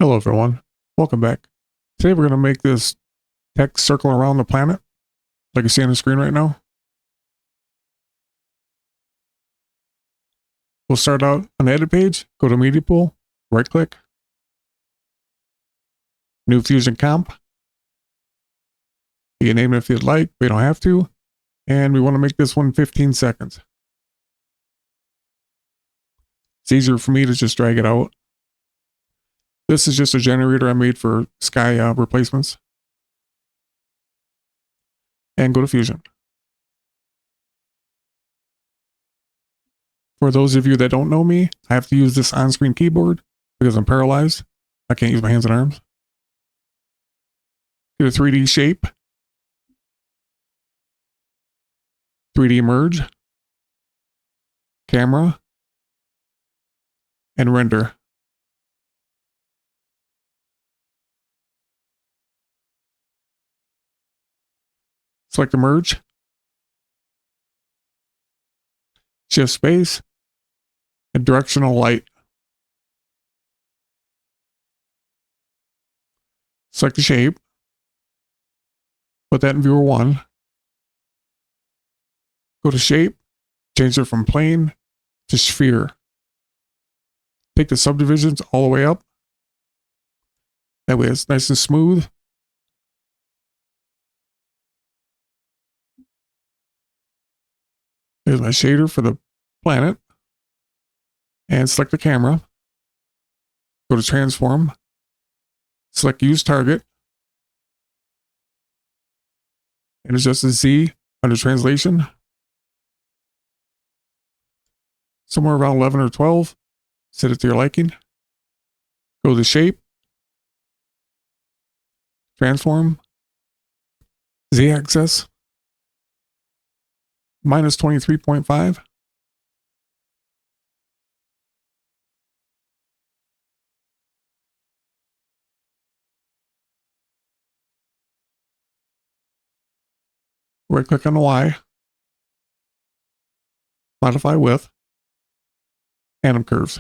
Hello everyone, welcome back. Today we're going to make this text circle around the planet, like you see on the screen right now. We'll start out on the edit page, go to Media Pool, right click, New Fusion Comp. You can name it if you'd like, but you don't have to. And we want to make this one 15 seconds. It's easier for me to just drag it out. This is just a generator I made for sky replacements. And go to Fusion. For those of you that don't know me, I have to use this on-screen keyboard because I'm paralyzed. I can't use my hands and arms. Get a 3D shape. 3D merge. Camera. And render. Select the merge. Shift space. And directional light. Select the shape. Put that in viewer 1. Go to shape. Change it from plane to sphere. Take the subdivisions all the way up. That way it's nice and smooth. There's my shader for the planet. And select the camera. Go to transform. Select use target. And adjust the Z under translation. Somewhere around 11 or 12. Set it to your liking. Go to shape. Transform. Z axis. Minus 23.5. Right click on the Y. Modify width. Anim curves.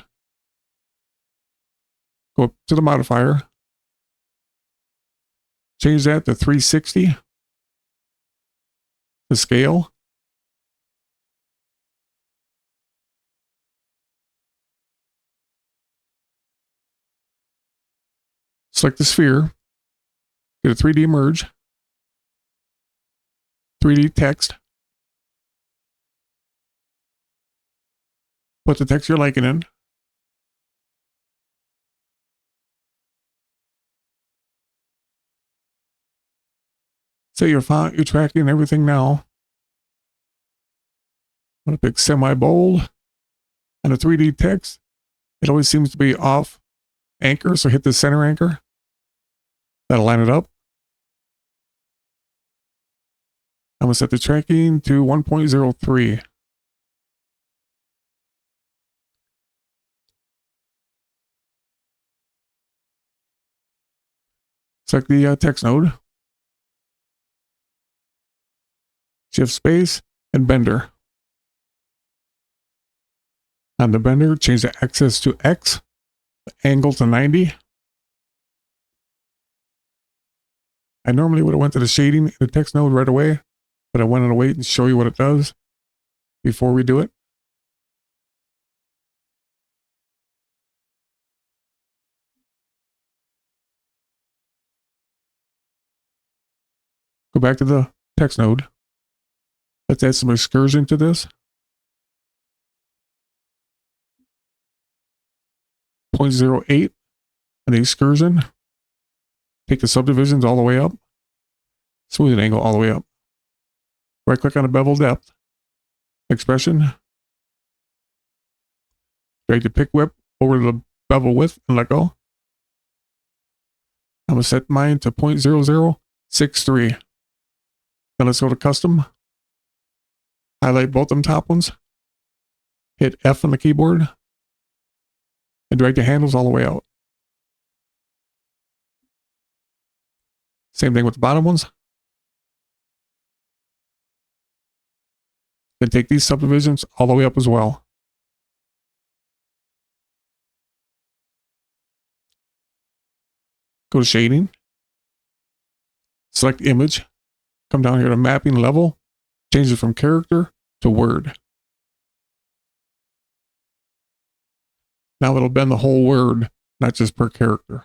Go up to the modifier. Change that to 360. The scale. Select the sphere. Get a 3D merge. 3D text. Put the text you're liking in. Set your font, your tracking, everything now. I'm going to pick semi-bold. And the 3D text, it always seems to be off anchor, so hit the center anchor. That'll line it up. I'm going to set the tracking to 1.03. Select the text node. Shift space and bender. On the bender, change the axis to X, the angle to 90. I normally would have went to the shading in the text node right away, but I wanted to wait and show you what it does before we do it. Go back to the text node. Let's add some excursion to this. 0.08 and the excursion. Take the subdivisions all the way up. Smooth angle all the way up. Right click on the bevel depth. Expression. Drag the pick whip over the bevel width and let go. I'm going to set mine to 0.0063. Then let's go to custom. Highlight both them top ones. Hit F on the keyboard. And drag the handles all the way out. Same thing with the bottom ones. Then take these subdivisions all the way up as well. Go to shading. Select image. Come down here to mapping level. Change it from character to word. Now it'll bend the whole word, not just per character.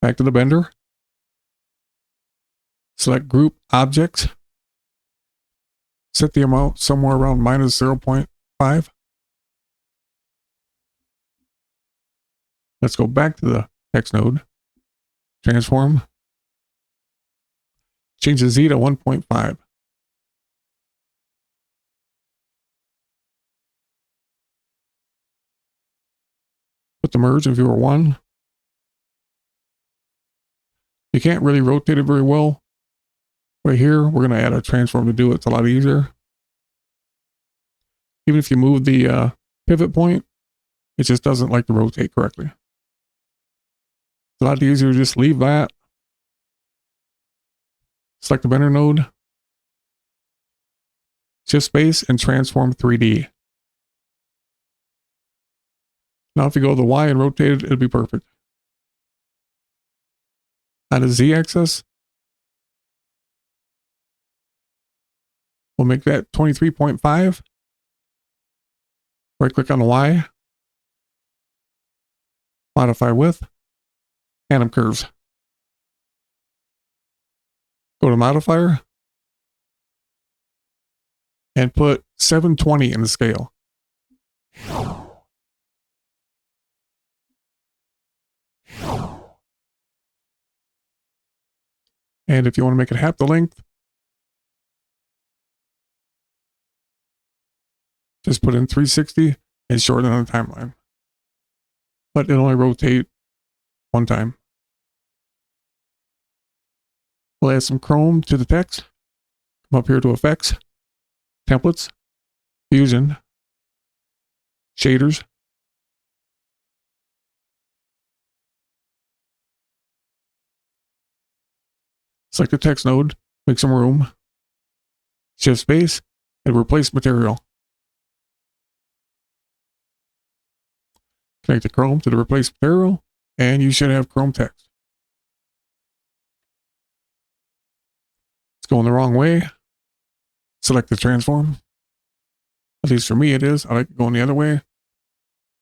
Back to the bender. Select group objects. Set the amount somewhere around minus 0.5. Let's go back to the text node. Transform. Change the Z to 1.5. Put the merge in viewer 1. You can't really rotate it very well. Right here, we're going to add a transform to do it. It's a lot easier. Even if you move the pivot point, it just doesn't like to rotate correctly. It's a lot easier to just leave that. Select the bender node. Shift space and transform 3D. Now if you go to the Y and rotate it, it'll be perfect. On the Z axis, we'll make that 23.5. Right click on the Y. Modify width. Anim curves. Go to modifier. And put 720 in the scale. And if you want to make it half the length, just put in 360 and shorten on the timeline. But it'll only rotate one time. We'll add some chrome to the text. Come up here to effects, templates, fusion, shaders. Select the text node, make some room. Shift space and replace material. Connect the chrome to the replace material, and you should have chrome text. It's going the wrong way. Select the transform. At least for me it is. I like it going the other way.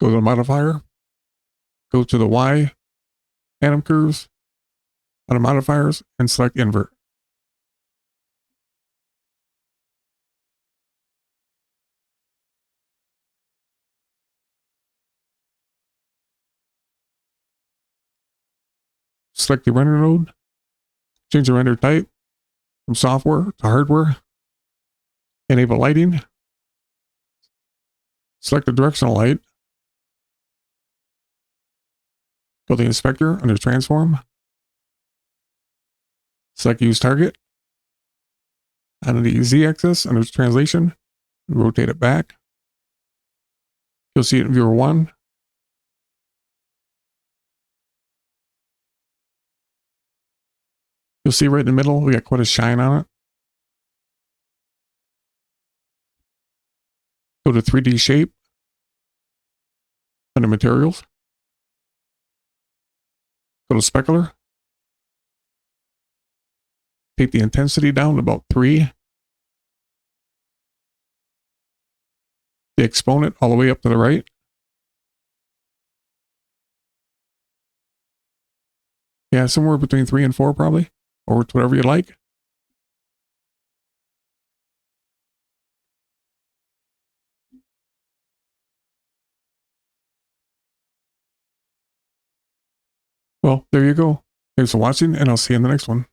Go to the modifier. Go to the Y, anim curves, on the modifiers, and select invert. Select the render node. Change the render type from software to hardware. Enable lighting. Select the directional light. Go to the inspector under transform. Select use target. On the Z axis under translation, rotate it back. You'll see it in viewer 1. You'll see right in the middle, we got quite a shine on it. Go to 3D shape. Under materials. Go to specular. Take the intensity down to about 3. The exponent all the way up to the right. Yeah, somewhere between 3 and 4 probably. Or whatever you like. Well, there you go. Thanks for watching, and I'll see you in the next one.